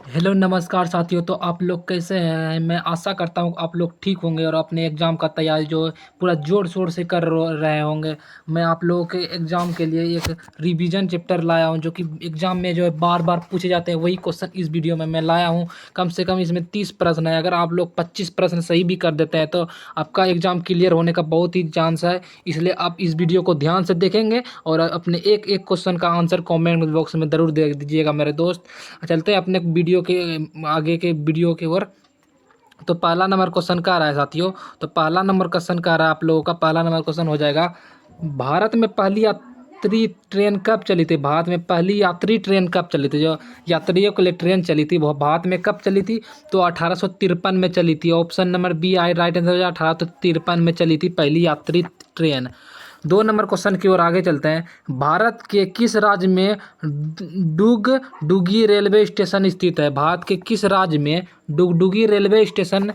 Hello नमस्कार साथियों। तो आप लोग कैसे हैं? मैं आशा करता हूँ आप लोग ठीक होंगे और अपने एग्ज़ाम का तैयारी जो पूरा ज़ोर शोर से कर रहे होंगे। मैं आप लोगों के एग्ज़ाम के लिए एक रिवीजन चैप्टर लाया हूँ जो कि एग्ज़ाम में जो है बार बार पूछे जाते हैं, वही क्वेश्चन इस वीडियो में मैं लाया हूँ। कम से कम इसमें 30 प्रश्न है। अगर आप लोग 25 प्रश्न सही भी कर देते हैं तो आपका एग्ज़ाम क्लियर होने का बहुत ही चांस है। इसलिए आप इस वीडियो को ध्यान से देखेंगे और अपने एक एक क्वेश्चन का आंसर कमेंट बॉक्स में ज़रूर दे दीजिएगा मेरे दोस्त। चलते हैं अपने वीडियो के आगे के वीडियो की ओर। तो पहला नंबर क्वेश्चन क्या आ रहा है साथियों? तो पहला नंबर क्वेश्चन क्या आ रहा है आप लोगों का? पहला नंबर क्वेश्चन हो जाएगा, भारत में पहली यात्री ट्रेन कब चली थी? भारत में पहली यात्री ट्रेन कब चली थी? जो यात्रियों के लिए ट्रेन चली थी वो भारत में कब चली थी? तो 1853 में चली थी। Option number B I right answer हो जाएगा। 1853 में चली थी पहली यात्री ट्रेन। दो नंबर क्वेश्चन की ओर आगे चलते हैं। भारत के किस राज्य में डुगडुगी रेलवे स्टेशन स्थित है? भारत के किस राज्य में डुगडुगी रेलवे स्टेशन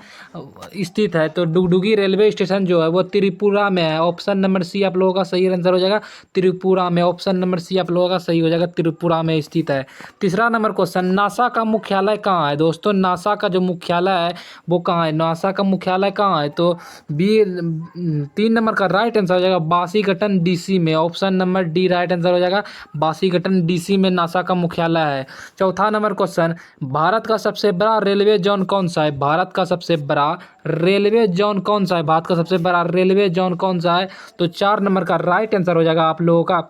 स्थित है? तो डुगडुगी रेलवे स्टेशन जो है वो त्रिपुरा में है। ऑप्शन नंबर सी आप लोगों का सही आंसर हो जाएगा, त्रिपुरा में। ऑप्शन नंबर सी आप लोगों का सही हो जाएगा, त्रिपुरा में स्थित है। तीसरा नंबर क्वेश्चन, नासा का मुख्यालय कहाँ है? दोस्तों नासा का जो मुख्यालय है वो कहाँ है? नासा का मुख्यालय कहाँ है? तो बी 3 नंबर का राइट आंसर हो जाएगा वाशिंगटन डीसी में। Option number D right answer हो जाएगा, वाशिंगटन डीसी में नासा का मुख्यालय है। चौथा नंबर क्वेश्चन, भारत का सबसे बड़ा रेलवे जोन कौन सा है? भारत का सबसे बड़ा रेलवे जोन कौन सा है? भारत का सबसे बड़ा रेलवे जोन कौन सा है? तो 4 नंबर का राइट आंसर हो जाएगा आप लोगों का,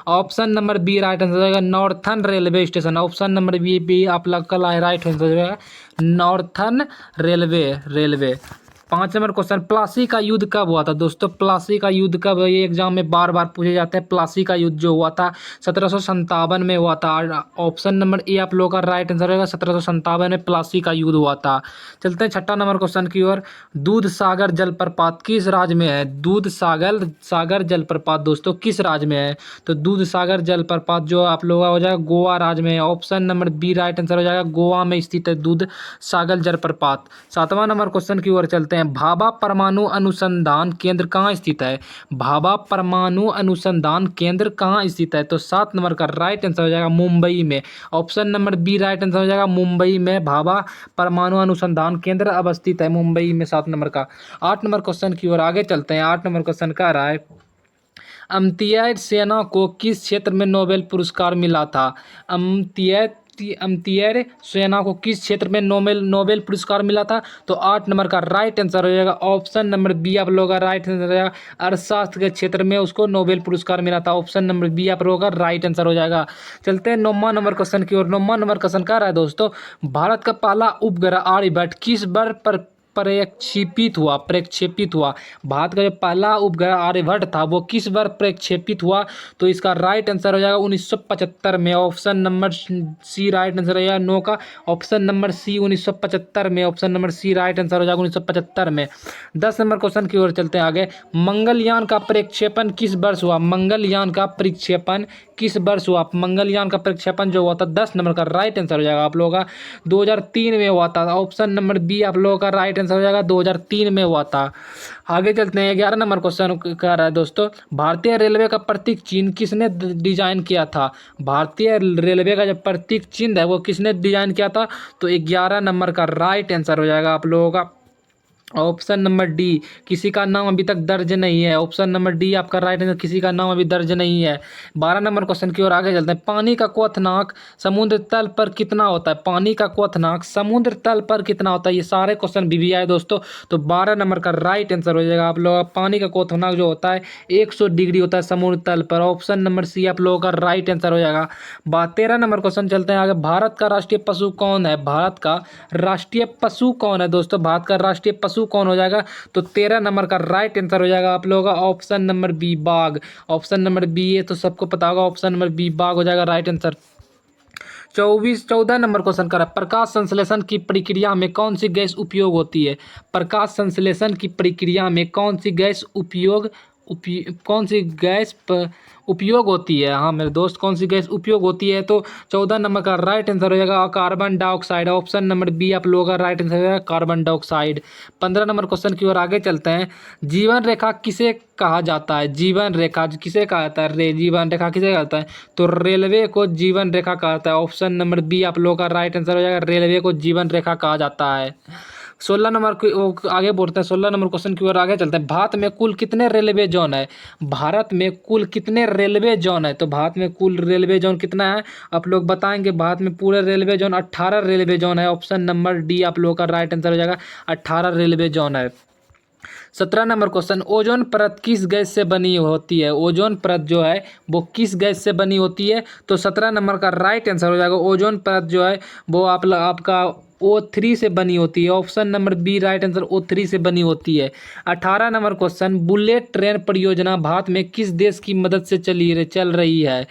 option number B right answer हो जाएगा, northern railway station. Option number B आप लोग का राइट आंसर हो जाएगा, नॉर्थन रेलवे। 5 नंबर क्वेश्चन, प्लासी का युद्ध कब हुआ था? दोस्तों प्लासी का युद्ध कब? ये एग्जाम में बार बार पूछे जाते हैं। प्लासी का युद्ध जो हुआ था 1757 में हुआ था। ऑप्शन नंबर ए आप लोगों का राइट आंसर रहेगा, 1757 में प्लासी का युद्ध हुआ था। चलते हैं 6 नंबर क्वेश्चन की ओर। दूध सागर जलप्रपात किस राज्य में है? दूध सागर जलप्रपात दोस्तों किस राज्य में है? तो दूध सागर जलप्रपात जो आप लोगों का हो जाएगा गोवा राज्य में है। Option number B right answer हो जाएगा, गोवा में स्थित है दूध सागर जलप्रपात। 7वां नंबर क्वेश्चन की ओर चलते हैं। भाभा परमाणु अनुसंधान केंद्र कहाँ स्थित है? भाभा परमाणु अनुसंधान केंद्र कहाँ स्थित है? तो 7 नंबर का राइट आंसर हो जाएगा मुंबई में। Option number B right answer हो जाएगा, मुंबई में भाभा परमाणु अनुसंधान केंद्र अवस्थित है, मुंबई में 7 नंबर का। 8 नंबर क्वेश्चन की ओर आगे चलते हैं। 8 नंबर क्वेश्चन का रहा है, अमर्त्य सेन को किस क्षेत्र में नोबेल पुरस्कार मिला था? अमर्त्य सेन को किस क्षेत्र में नोबेल पुरस्कार मिला था? तो 8 नंबर का राइट आंसर हो जाएगा, ऑप्शन नंबर बी आप लोगों का राइट आंसर हो जाएगा, अर्थशास्त्र के क्षेत्र में उसको नोबेल पुरस्कार मिला था। ऑप्शन नंबर बी आप लोगों का राइट आंसर हो जाएगा। चलते हैं 9वां नंबर क्वेश्चन की ओर। 9वां नंबर क्वेश्चन क्या रहा है दोस्तों, भारत का पहला उपग्रह आर्यभट्ट किस वर्ष पर प्रक्षेपित हुआ? भारत का जो पहला उपग्रह आर्यभट्ट था वो किस बार प्रक्षेपित हुआ? तो इसका राइट आंसर हो जाएगा 1975 में। Option number C right answer हो जाएगा, नो का ऑप्शन नंबर सी 1975 में। Option number C right answer हो जाएगा 1975 में। 10 नंबर क्वेश्चन की ओर चलते हैं आगे। मंगलयान का प्रक्षेपण किस वर्ष हुआ? मंगलयान का प्रक्षेपण किस वर्ष हुआ? मंगलयान का प्रक्षेपण जो हुआ था 10 नंबर का राइट आंसर हो जाएगा आप लोगों का 2003 में हुआ था। ऑप्शन नंबर बी आप लोगों का राइट आंसर हो जाएगा, 2003 में हुआ था। आगे चलते हैं। 11 नंबर क्वेश्चन कह रहा है दोस्तों, भारतीय रेलवे का प्रतीक चिन्ह किसने डिजाइन किया था? भारतीय रेलवे का जो प्रतीक चिन्ह है वो किसने डिजाइन किया था? तो 11 नंबर का राइट आंसर हो जाएगा आप लोगों का, ऑप्शन नंबर डी, किसी का नाम अभी तक दर्ज नहीं है। ऑप्शन नंबर डी आपका राइट आंसर, किसी का नाम अभी दर्ज नहीं है। 12 नंबर क्वेश्चन की ओर आगे चलते हैं। पानी का क्वथनांक समुद्र तल पर कितना होता है? पानी का क्वथनांक समुद्र तल पर कितना होता है? ये सारे क्वेश्चन भी आए दोस्तों। तो 12 नंबर का राइट आंसर हो जाएगा आप लोगों का, पानी का क्वथनांक जो होता है 100 डिग्री होता है समुद्र तल पर। ऑप्शन नंबर सी आप लोगों का राइट आंसर हो जाएगा। 13 नंबर क्वेश्चन चलते हैं आगे। भारत का राष्ट्रीय पशु कौन है? भारत का राष्ट्रीय पशु कौन है दोस्तों? भारत का राष्ट्रीय पशु कौन हो जाएगा? तो 13 नंबर का राइट आंसर हो जाएगा आप लोगों का, ऑप्शन नंबर बी बाघ। ऑप्शन नंबर बी, ये तो सबको पता होगा, ऑप्शन नंबर बी बाघ हो जाएगा राइट आंसर। 14 नंबर क्वेश्चन कर रहा है, प्रकाश संश्लेषण की प्रक्रिया में कौन सी गैस उपयोग होती है? प्रकाश संश्लेषण की प्रक्रिया में कौन सी गैस उपयोग कौन सी गैस उपयोग होती है? हाँ मेरे दोस्त, कौन सी गैस उपयोग होती है? तो 14 नंबर का राइट आंसर हो जाएगा carbon dioxide. Option number B आप लोगों का राइट आंसर हो जाएगा कार्बन डाइऑक्साइड। 15 नंबर क्वेश्चन की ओर आगे चलते हैं। जीवन रेखा किसे कहा जाता है? जीवन रेखा किसे कहा जाता है? जीवन रेखा किसे कहा जाता है? तो रेलवे को जीवन रेखा कहा जाता है। ऑप्शन नंबर बी आप लोगों का राइट आंसर हो जाएगा, रेलवे को जीवन रेखा कहा जाता है। 16 नंबर की आगे बढ़ते हैं। 16 नंबर क्वेश्चन की ओर आगे चलते हैं। भारत में कुल कितने रेलवे जोन है? भारत में कुल कितने रेलवे जोन है? तो भारत में कुल रेलवे जोन कितना है आप लोग बताएंगे? भारत में पूरे रेलवे जोन 18 रेलवे जोन है। ऑप्शन नंबर डी आप लोगों का राइट आंसर हो जाएगा, 18 रेलवे जोन है। 17 नंबर क्वेश्चन, ओजोन परत किस गैस से बनी होती है? ओजोन परत जो है वो किस गैस से बनी होती है? तो 17 नंबर का राइट आंसर हो जाएगा, ओजोन परत जो है वो आपका O3 से बनी होती है। Option number B right answer, O3 से बनी होती है। 18 नंबर क्वेश्चन, बुलेट ट्रेन परियोजना भारत में किस देश की मदद से चल रही है?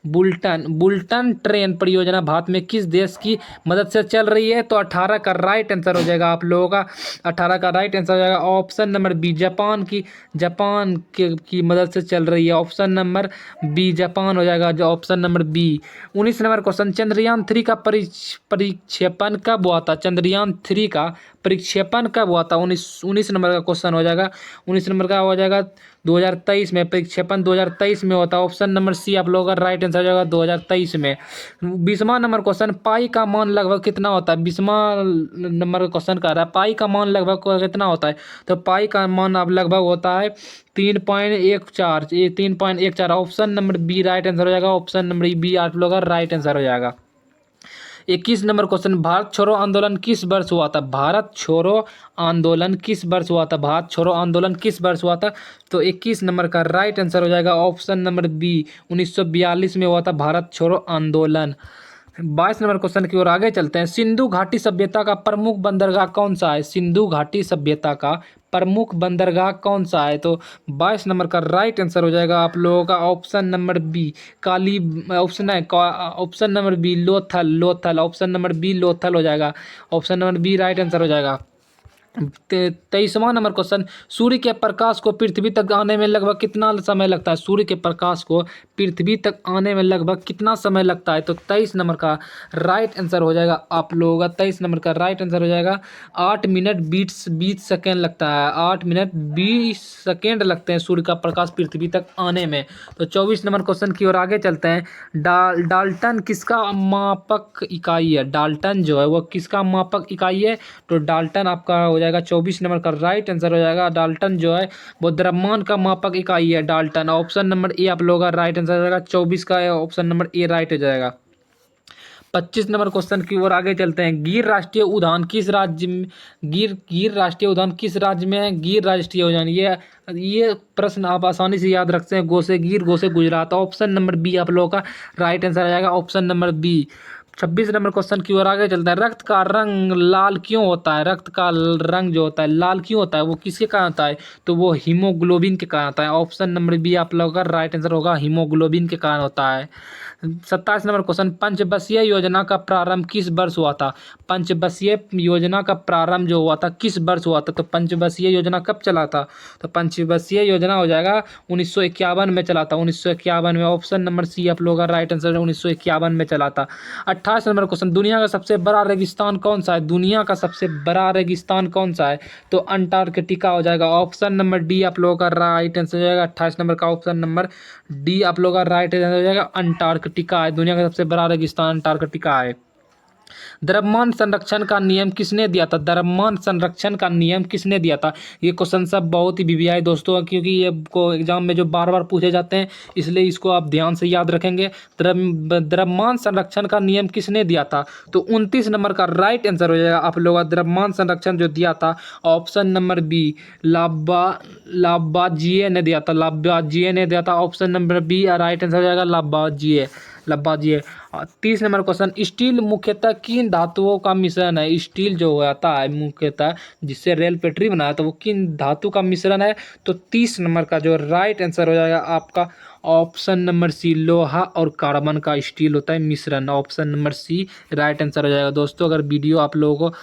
बुल्टन ट्रेन परियोजना भारत में किस देश की मदद से चल रही है? तो 18 का राइट आंसर हो जाएगा आप लोगों का, 18 का राइट आंसर हो जाएगा ऑप्शन नंबर बी, जापान की मदद से चल रही है। ऑप्शन नंबर बी जापान हो जाएगा, जो ऑप्शन नंबर बी। 19 नंबर क्वेश्चन, चंद्रयान 3 का परिक्षेपण कब हुआ था? चंद्रयान 3 का परिक्षेपण कब हुआ था? 19 नंबर का क्वेश्चन हो जाएगा। 19 नंबर का हो जाएगा 2023 में, परिक्षेपण 2023 में होता है। ऑप्शन नंबर सी आप लोगों का राइट आंसर हो जाएगा 2023 में। 20वां नंबर क्वेश्चन, पाई का मान लगभग कितना होता है? 20वां नंबर का क्वेश्चन कह रहा है पाई का मान लगभग कितना होता है? तो पाई का मान अब लगभग होता है 3.14, ये 3.14। Option number B right answer हो जाएगा, ऑप्शन नंबर बी आप लोगों का राइट आंसर हो जाएगा। 21 नंबर क्वेश्चन, भारत छोड़ो आंदोलन किस वर्ष हुआ था? भारत छोड़ो आंदोलन किस वर्ष हुआ था? भारत छोड़ो आंदोलन किस वर्ष हुआ था? तो 21 नंबर का राइट आंसर हो जाएगा ऑप्शन नंबर बी, 1942 में हुआ था भारत छोड़ो आंदोलन। 22 नंबर क्वेश्चन की ओर आगे चलते हैं। सिंधु घाटी सभ्यता का प्रमुख बंदरगाह कौन सा है? सिंधु घाटी सभ्यता का प्रमुख बंदरगाह कौन सा है? तो 22 नंबर का राइट आंसर हो जाएगा आप लोगों का ऑप्शन नंबर बी, काली ऑप्शन है, option number B Lothal, option number B Lothal हो जाएगा, option number B right answer हो जाएगा। 23वां नंबर क्वेश्चन, सूर्य के प्रकाश को पृथ्वी तक आने में लगभग कितना समय लगता है? सूर्य के प्रकाश को पृथ्वी तक आने में लगभग कितना समय लगता है? तो 23 नंबर का राइट आंसर हो जाएगा आप लोगों का, 23 नंबर का राइट आंसर हो जाएगा 8 मिनट 20 सेकेंड लगता है। 8 मिनट 20 सेकेंड लगते हैं सूर्य का प्रकाश पृथ्वी तक आने में। तो 24 नंबर क्वेश्चन की ओर आगे चलते हैं। डाल्टन किसका मापक इकाई है? डाल्टन जो है वो किसका मापक इकाई है? तो डाल्टन आपका हो जाएगा 24 नंबर का राइट आंसर हो जाएगा। डाल्टन जो है वो द्रव्यमान का मापक इकाई है डाल्टन। ऑप्शन नंबर ए आप लोगों का राइट आंसर हो जाएगा, 24 का ऑप्शन नंबर ए राइट हो जाएगा। 25 नंबर क्वेश्चन की ओर आगे चलते हैं। गिर राष्ट्रीय उद्यान किस राज्य में गिर राष्ट्रीय उद्यान किस राज्य में है? गिर राष्ट्रीय उद्यान, ये प्रश्न आप आसानी से याद रखते हैं, गो से गुजरात। ऑप्शन नंबर बी आप लोगों का राइट आंसर आ जाएगा, ऑप्शन नंबर बी। 26 नंबर क्वेश्चन की ओर आगे चलते हैं। रक्त का रंग लाल क्यों होता है? रक्त का रंग जो होता है लाल क्यों होता है, वो किसके कारण होता है? तो वो हीमोग्लोबिन के कारण होता है। ऑप्शन नंबर बी आप लोगों का राइट आंसर होगा, हीमोग्लोबिन के कारण होता है। 27 नंबर क्वेश्चन, पंचवर्षीय योजना का प्रारंभ किस वर्ष हुआ था? पंचवर्षीय योजना का प्रारंभ जो हुआ था किस वर्ष हुआ था? तो पंचवर्षीय योजना कब चला था? तो पंचवर्षीय योजना हो जाएगा 1951 में चला था, 1951 में। ऑप्शन नंबर सी आप लोगों का राइट आंसर 1951 में चला था। 28 नंबर क्वेश्चन, दुनिया का सबसे बड़ा रेगिस्तान कौन सा है? दुनिया का सबसे बड़ा रेगिस्तान कौन सा है? तो अंटार्कटिका हो जाएगा। ऑप्शन नंबर डी आप लोगों का राइट आंसर हो जाएगा। 28 नंबर का ऑप्शन नंबर डी आप लोगों का राइट आंसर हो जाएगा, अंटार्कटिका है। दुनिया का सबसे बड़ा रेगिस्तान अंटार्कटिका है। द्रव्यमान संरक्षण का नियम किसने दिया था? द्रव्यमान संरक्षण का नियम किसने दिया था? ये क्वेश्चन सब बहुत ही वीवीआई दोस्तों, क्योंकि ये को एग्जाम में जो बार बार पूछे जाते हैं, इसलिए इसको आप ध्यान से याद रखेंगे। द्रव्यमान संरक्षण का नियम किसने दिया था? तो 29 नंबर का राइट आंसर हो जाएगा आप लोगों का, द्रव्यमान संरक्षण जो दिया था ऑप्शन नंबर बी, लाब्बाजिए ने दिया था, लाब्बाजिए ने दिया था। Option number B right answer हो जाएगा, लाब्बाजिए। 30 नंबर क्वेश्चन, स्टील मुख्यतः किन धातुओं का मिश्रण है? स्टील जो होता है मुख्यतः जिससे रेल पटरी बना है, तो वो किन धातु का मिश्रण है? तो 30 नंबर का जो राइट आंसर हो जाएगा आपका ऑप्शन नंबर सी, लोहा और कार्बन का स्टील होता है मिश्रण। Option number C right answer हो जाएगा। दोस्तों अगर वीडियो आप लोगों को